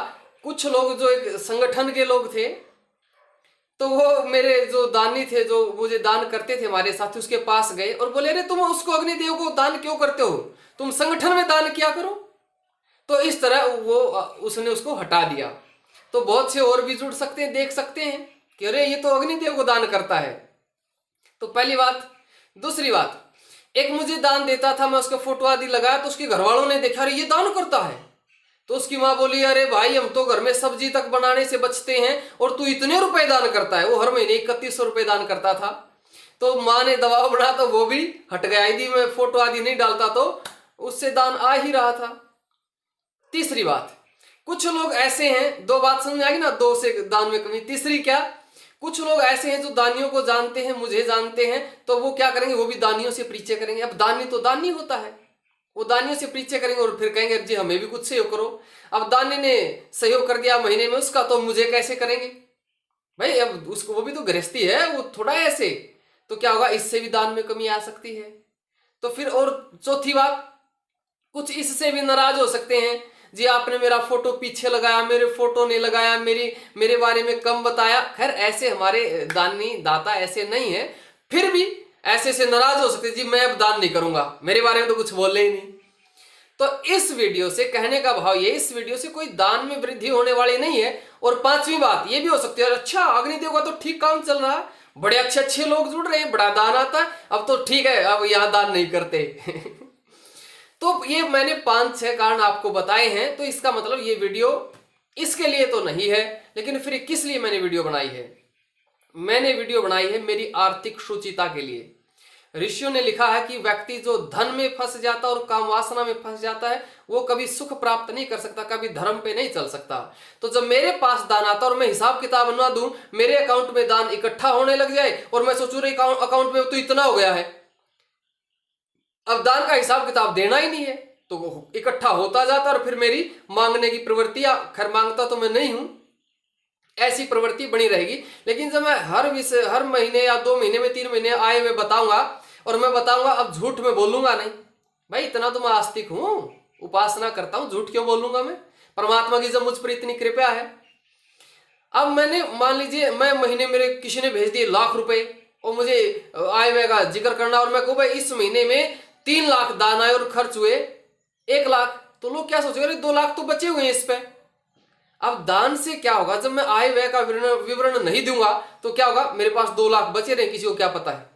कुछ लोग जो एक संगठन के लोग थे, तो वो मेरे जो दानी थे, जो मुझे दान करते थे हमारे साथ, उसके पास गए और बोले अरे तुम उसको अग्निदेव को दान क्यों करते हो, तुम संगठन में दान किया करो। तो इस तरह वो उसने उसको हटा दिया। तो बहुत से और भी जुड़ सकते हैं, देख सकते हैं कि अरे ये तो अग्निदेव को दान करता है। तो पहली बात। दूसरी बात, एक मुझे दान देता था, मैं उसका फोटो आदि लगाया, तो उसके घर वालों ने देखा अरे ये दान करता है। तो उसकी माँ बोली अरे भाई हम तो घर में सब्जी तक बनाने से बचते हैं और तू इतने रुपए दान करता है। वो हर महीने 3100 रुपए दान करता था। तो माँ ने दबाव बढ़ा तो वो भी हट गया। यदि मैं फोटो आदि नहीं डालता तो उससे दान आ ही रहा था। तीसरी बात, कुछ लोग ऐसे हैं, दो बात समझ में आएगी ना, दो से दान में कमी। तीसरी क्या, कुछ लोग ऐसे हैं जो दानियों को जानते हैं, मुझे जानते हैं, तो वो क्या करेंगे, वो भी दानियों से परिचय करेंगे। अब दानी तो दानी होता है, वो दानियों से परिचय करेंगे और फिर कहेंगे जी हमें भी कुछ सहयोग करो। अब दानी ने सहयोग कर दिया महीने में उसका, तो मुझे कैसे करेंगे भाई? अब उसको, वो भी तो गृहस्थी है, वो थोड़ा ऐसे, तो क्या होगा, इससे भी दान में कमी आ सकती है। तो फिर और चौथी बात, कुछ इससे भी नाराज हो सकते हैं। जी आपने मेरा फोटो पीछे लगाया, मेरे फोटो नहीं लगाया, मेरे बारे में कम बताया। खैर ऐसे हमारे दानी दाता ऐसे नहीं है, फिर भी ऐसे से नाराज हो सकते जी मैं अब दान नहीं करूंगा, मेरे बारे में तो कुछ बोले ही नहीं। तो इस वीडियो से कहने का भाव ये, इस वीडियो से कोई दान में वृद्धि होने वाली नहीं है। और पांचवी बात ये भी हो सकती है, अच्छा अग्निदेव का तो ठीक काम चल रहा है, बड़े अच्छे अच्छे लोग जुड़ रहे हैं, बड़ा दान आता है, अब तो ठीक है, अब यहां दान नहीं करते। तो ये मैंने 5-6 कारण आपको बताए हैं। तो इसका मतलब ये वीडियो इसके लिए तो नहीं है, लेकिन फिर किस लिए मैंने वीडियो बनाई है? मैंने वीडियो बनाई है मेरी आर्थिक शुचिता के लिए। ऋषियों ने लिखा है कि व्यक्ति जो धन में फंस जाता है और काम वासना में फंस जाता है, वो कभी सुख प्राप्त नहीं कर सकता, कभी धर्म पे नहीं चल सकता। तो जब मेरे पास दान आता और मैं हिसाब किताब ना दूं, मेरे अकाउंट में दान इकट्ठा होने लग जाए और मैं सोचूं रही अकाउंट में तो इतना हो गया है, अब दान का हिसाब किताब देना ही नहीं है, तो इकट्ठा होता जाता और फिर मेरी मांगने की प्रवृत्ति, खैर मांगता तो मैं नहीं हूं, ऐसी प्रवृत्ति बनी रहेगी। लेकिन जब मैं हर महीने या 2 महीने में 3 महीने आए मैं बताऊंगा, और मैं बताऊंगा, अब झूठ में बोलूंगा नहीं भाई, इतना तो मैं आस्तिक हूं, उपासना करता हूं, झूठ क्यों बोलूंगा मैं? परमात्मा की जब मुझ पर इतनी कृपा है। अब मैंने मान लीजिए मैं महीने मेरे किसी ने भेज दिए लाख रुपए और मुझे आय व्यय का जिक्र करना, और मैं कहूं भाई इस महीने में 3 लाख दान आए और खर्च हुए 1 लाख, तो लोग क्या सोचेंगे, अरे 2 लाख तो बचे हुए हैं इस पे। अब दान से क्या होगा, जब मैं आय व्यय का विवरण नहीं दूंगा तो क्या होगा, मेरे पास 2 लाख बचे रहे, किसी को क्या पता है।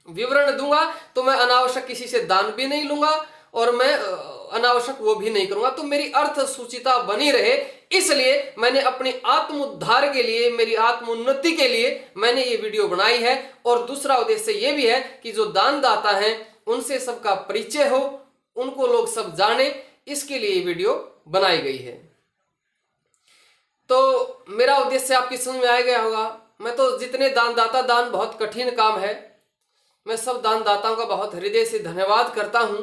विवरण दूंगा तो मैं अनावश्यक किसी से दान भी नहीं लूंगा और मैं अनावश्यक वो भी नहीं करूंगा, तो मेरी अर्थ सूचिता बनी रहे, इसलिए मैंने अपनी आत्म उद्धार के लिए, मेरी आत्म उन्नति के लिए मैंने ये वीडियो बनाई है। और दूसरा उद्देश्य ये भी है कि जो दानदाता हैं उनसे सबका परिचय हो, उनको लोग सब जाने, इसके लिए ये वीडियो बनाई गई है। तो मेरा उद्देश्य आपकी समझ में आ गया होगा। मैं तो जितने दानदाता, दान बहुत कठिन काम है, मैं सब दानदाताओं का बहुत हृदय से धन्यवाद करता हूं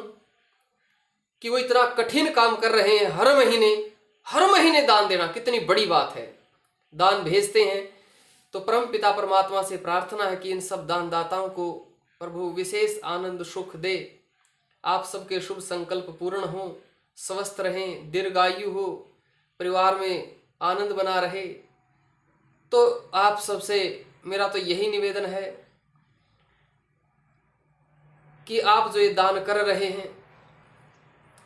कि वो इतना कठिन काम कर रहे हैं। हर महीने दान देना कितनी बड़ी बात है, दान भेजते हैं। तो परम पिता परमात्मा से प्रार्थना है कि इन सब दानदाताओं को प्रभु विशेष आनंद सुख दे, आप सबके शुभ संकल्प पूर्ण हो, स्वस्थ रहें, दीर्घायु हो, परिवार में आनंद बना रहे। तो आप सबसे मेरा तो यही निवेदन है कि आप जो ये दान कर रहे हैं,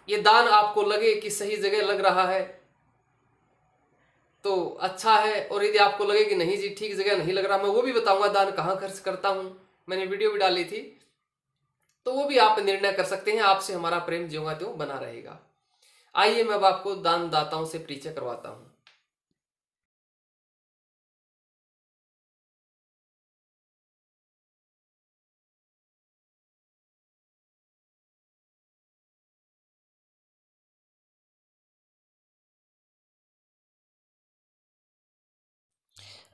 ये दान आपको लगे कि सही जगह लग रहा है तो अच्छा है, और यदि आपको लगे कि नहीं जी ठीक जगह नहीं लग रहा, मैं वो भी बताऊंगा दान कहाँ खर्च करता हूं, मैंने वीडियो भी डाली थी, तो वो भी आप निर्णय कर सकते हैं। आपसे हमारा प्रेम ज्यों त्यों बना रहेगा। आइए मैं अब आपको दानदाताओं से परिचय करवाता हूं।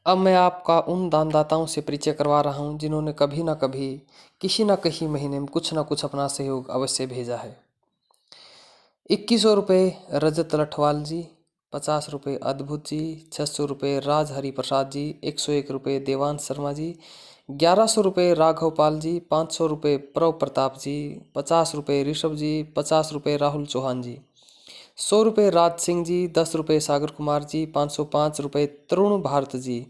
अब मैं आपका उन दानदाताओं से परिचय करवा रहा हूं जिन्होंने कभी ना कभी किसी न किसी महीने में कुछ ना कुछ अपना सहयोग अवश्य भेजा है। 2100 रुपये रजत लठवाल जी, 50 रुपये अद्भुत जी, 600 रुपये राजहरि प्रसाद जी, 101 रुपये देवांश शर्मा जी, 1100 रुपये राघव पाल जी, 500 रुपये प्रव प्रताप जी, 50 रुपये ऋषभ जी, 50 रुपये राहुल चौहान जी, 100 रुपये राज सिंह जी, 10 रुपये सागर कुमार जी, 505 रुपये तरुण भारत जी,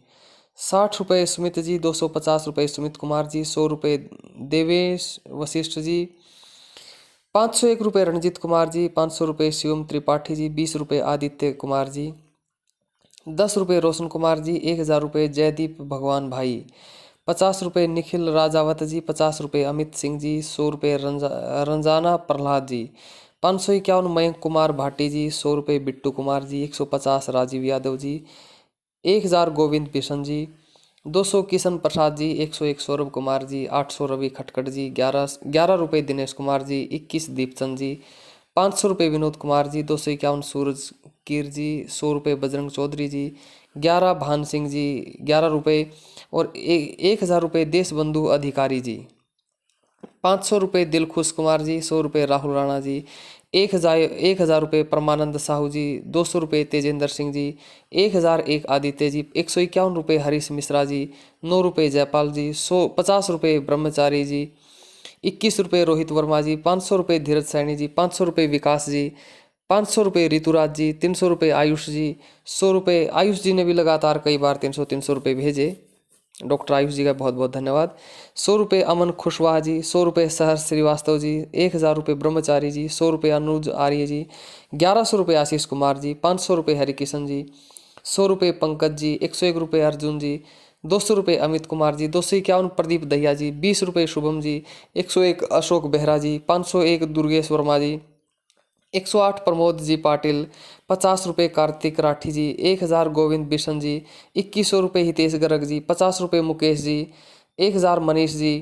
60 रुपये सुमित जी, 250 रुपये सुमित कुमार जी, 100 रुपये देवेश वशिष्ठ जी, 501 रुपये रणजीत कुमार जी, 500 रुपये शिवम त्रिपाठी जी, 20 रुपये आदित्य कुमार जी, 10 रुपये रोशन कुमार जी, 1000 रुपये जयदीप भगवान भाई, 50 रुपये निखिल राजावत जी, 50 रुपये अमित सिंह जी, 100 रुपये रंजाना प्रहलाद जी, 551 मयंक कुमार भाटी जी, 100 रुपये बिट्टू कुमार जी, 150 राजीव यादव जी, 1000 गोविंद बिशन जी, 200 किशन प्रसाद जी, 101 सौरभ कुमार जी, 800 रवि खटखट जी, 11 रुपये दिनेश कुमार जी, 21 दीपचंद जी, 500 रुपये विनोद कुमार जी, 251 सूरज कीर जी, 100 रुपये बजरंग चौधरी जी, 11 भान सिंह जी, 11 रुपये और 1000 रुपये देश बंधु अधिकारी जी, 500 रुपये दिलखुश कुमार जी, 100 रुपये राहुल राणा जी, 1000 रुपये परमानंद साहू जी, 200 रुपये तेजेंद्र सिंह जी, 1001 आदित्य जी, 151 रुपये हरीश मिश्रा जी, 9 रुपये जयपाल जी, 50 रुपये ब्रह्मचारी जी, 21 रुपये रोहित वर्मा जी, 500 रुपये धीरज सैनी जी, 500 रुपये विकास जी, 500 रुपये ऋतुराज जी, 300 रुपये आयुष जी, 100 रुपये आयुष जी ने भी लगातार कई बार 300 रुपये भेजे, डॉक्टर आयुष जी का बहुत बहुत धन्यवाद। 100 रुपये अमन खुशवाहा जी, 100 रुपये सहर्ष श्रीवास्तव जी, 1000 रुपये ब्रह्मचारी जी, 100 रुपये अनुज आर्य जी, 1100 रुपये आशीष कुमार जी, 500 रुपये हरिकिशन जी, 100 रुपये पंकज जी, 101 रुपये अर्जुन जी, 200 रुपये अमित कुमार जी, 251 प्रदीप दहिया जी, 20 रुपये शुभम जी, 101 अशोक बेहरा जी, 501 दुर्गेश वर्मा जी, 108 प्रमोद जी पाटिल, 50 रुपये कार्तिक राठी जी, 1000 गोविंद बिशन जी, 2100 रुपये हितेश गर्ग जी, 50 रुपये मुकेश जी, 1000 मनीष जी,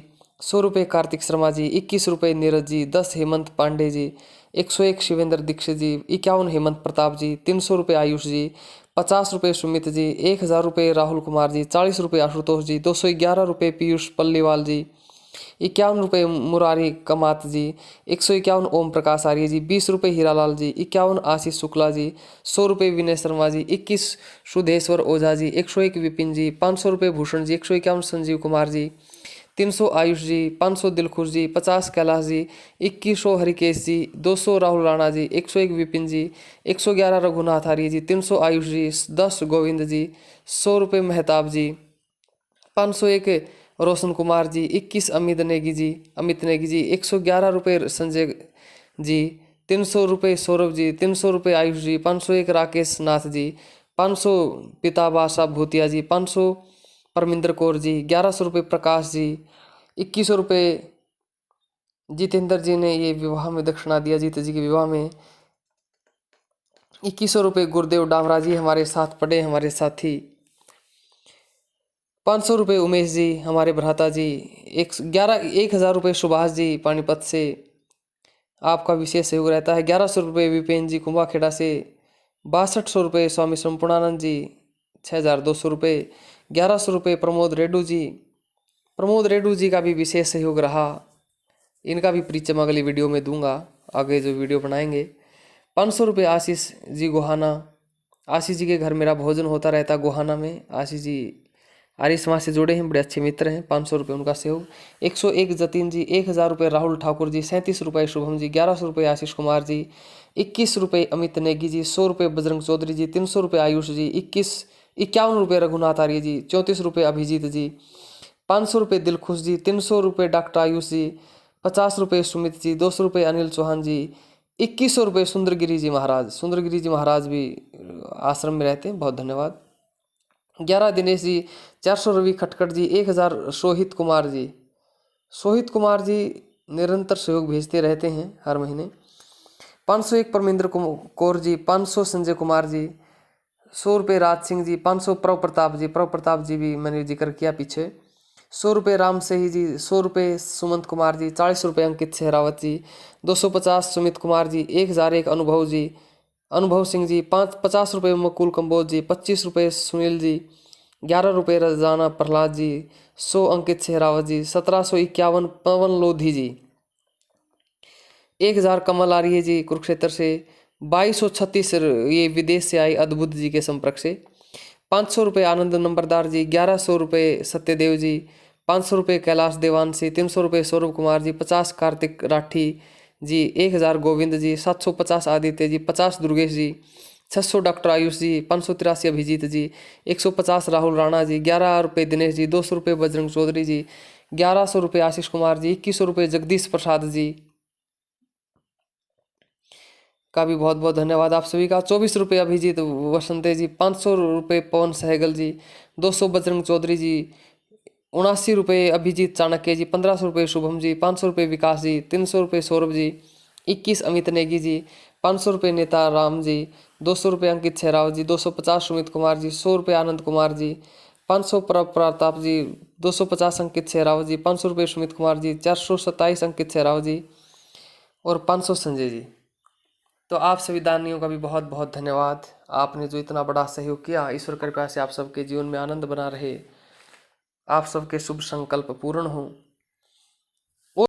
100 रुपये कार्तिक शर्मा जी, 21 रुपये नीरज जी, 10 हेमंत पांडे जी, 101 शिवेंद्र दीक्षित जी, 51 हेमंत प्रताप जी, 300 रुपये आयुष जी, 50 रुपये सुमित जी, 1000 रुपये राहुल कुमार जी, 40 रुपये आशुतोष जी, 211 रुपये पीयूष पल्लीवाल जी, 51 रुपये मुरारी कमात जी, 151 ओम प्रकाश आर्य जी, 20 रुपये हीरालाल जी, 51 आशीष शुक्ला जी, 100 रुपये विनय शर्मा जी, 21 सुधेश्वर ओझा जी, 101 विपिन जी, 500 रुपये भूषण जी, 151 संजीव कुमार जी, 300 आयुष जी, 500 दिलखुश जी, 50 कैलाश जी, 2100 हरिकेश जी, 200 राहुल राणा जी, 101 विपिन जी, 111 रघुनाथ आर्य जी, 300 आयुष जी, 10 गोविंद जी, 100 रुपये मेहताब जी, 501 रोशन कुमार जी, 21 अमित नेगी जी, 111 रुपये संजय जी, 300 रुपये सौरभ जी, 300 रुपये आयुष जी, 501 राकेश नाथ जी, 500 पिता बासा भूतिया जी, 500 परमिंदर कौर जी, 1100 रुपये प्रकाश जी, 2100 रुपये जितेंद्र जी ने ये विवाह में दक्षिणा दिया, जीत जी के विवाह में। 2100 रुपये गुरुदेव डामरा जी हमारे साथ पढ़े, हमारे साथी। 500 रुपये उमेश जी हमारे भ्राता जी। 1000 रुपये सुभाष जी पानीपत से, आपका विशेष सहयोग रहता है। 1100 रुपये विपेन जी कुंभाखेड़ा से। 6200 रुपये स्वामी संपूर्णानंद जी। 6200 रुपये। 1100 रुपये प्रमोद रेड्डू जी का भी विशेष सहयोग रहा। इनका भी परिचय अगली वीडियो में दूंगा, आगे जो वीडियो बनाएंगे। 500 रुपये आशीष जी गोहाना। आशीष जी के घर मेरा भोजन होता रहता गोहाना में। आशीष जी आर्य समाज से जुड़े हैं, बड़े अच्छे मित्र हैं। 500 रुपये उनका सहयोग। 101 जतिन जी। 1000 रुपये राहुल ठाकुर जी। 37 रुपये शुभम जी। 1100 रुपये आशीष कुमार जी। 21 रुपये अमित नेगी जी। 100 रुपये बजरंग चौधरी जी। 300 रुपये आयुष जी। 51 रुपये रघुनाथ आर्य जी। 34 रुपये अभिजीत जी। 500 रुपये दिलखुश जी। 300 रुपये डॉक्टर आयुष जी। 50 रुपये सुमित जी। 200 रुपये अनिल चौहान जी। 2100 रुपये सुंदरगिरी जी महाराज भी आश्रम में रहते हैं, बहुत धन्यवाद। 11 दिनेश जी। 400 रवि खटखट जी। 1000 सोहित कुमार जी निरंतर सहयोग भेजते रहते हैं हर महीने। 501 परमिंदर कौर जी। 500 संजय कुमार जी। 100 रुपये राज सिंह जी। 500 प्रव प्रताप जी भी मैंने जिक्र किया पीछे। 100 रुपये राम सही जी। 100 रुपये सुमंत कुमार जी। 40 रुपये अंकित सहरावत जी। 250 सुमित कुमार जी। 1001 अनुभव सिंह जी। 50 रुपये मकुल कंबोज जी। 25 रुपये सुनील जी। 11 रुपये रजाना प्रहलाद जी। 100 अंकित सहरावत जी। 1751 पवन लोधी जी। 1000 कमल आर्य जी कुरुक्षेत्र से। 2236 ये विदेश से आई अद्भुत जी के संपर्क से। 500 रुपये आनंद नंबरदार जी। 1100 रुपये सत्यदेव जी। 500 रुपये कैलाश देवांशी। 300 रुपये सौरभ कुमार जी। 50 कार्तिक राठी जी। 1000 गोविंद जी। 750 आदित्य जी। 50 दुर्गेश जी। 600 डॉक्टर आयुष जी। 583 अभिजीत जी। 150 राहुल राणा जी। 11 रुपये दिनेश जी। 200 रुपये बजरंग चौधरी जी। 1100 रुपये आशीष कुमार जी। 2100 रुपये जगदीश प्रसाद जी का भी बहुत बहुत धन्यवाद आप सभी का। 24 रुपये अभिजीत वसंते जी। 500 रुपये पवन सहगल जी। 200 बजरंग चौधरी जी। 79 रुपये अभिजीत चाणक्य जी। 1500 रुपये शुभम जी। 500 रुपये विकास जी। 300 रुपये सौरभ जी। 21 अमित नेगी जी। 500 रुपये नेता राम जी। 200 रुपये अंकित सहराव जी। 250 सुमित कुमार जी। 100 रुपये आनंद कुमार जी। 500 प्रताप जी। 250 अंकित सहराव जी। 500 रुपये सुमित कुमार जी। 427 अंकित सहराव जी और 500 संजय जी। तो आप सभी दानियों का भी बहुत बहुत धन्यवाद। आपने जो इतना बड़ा सहयोग किया, ईश्वर कृपा से आप सबके जीवन में आनंद बना रहे, आप सबके शुभ संकल्प पूर्ण हों।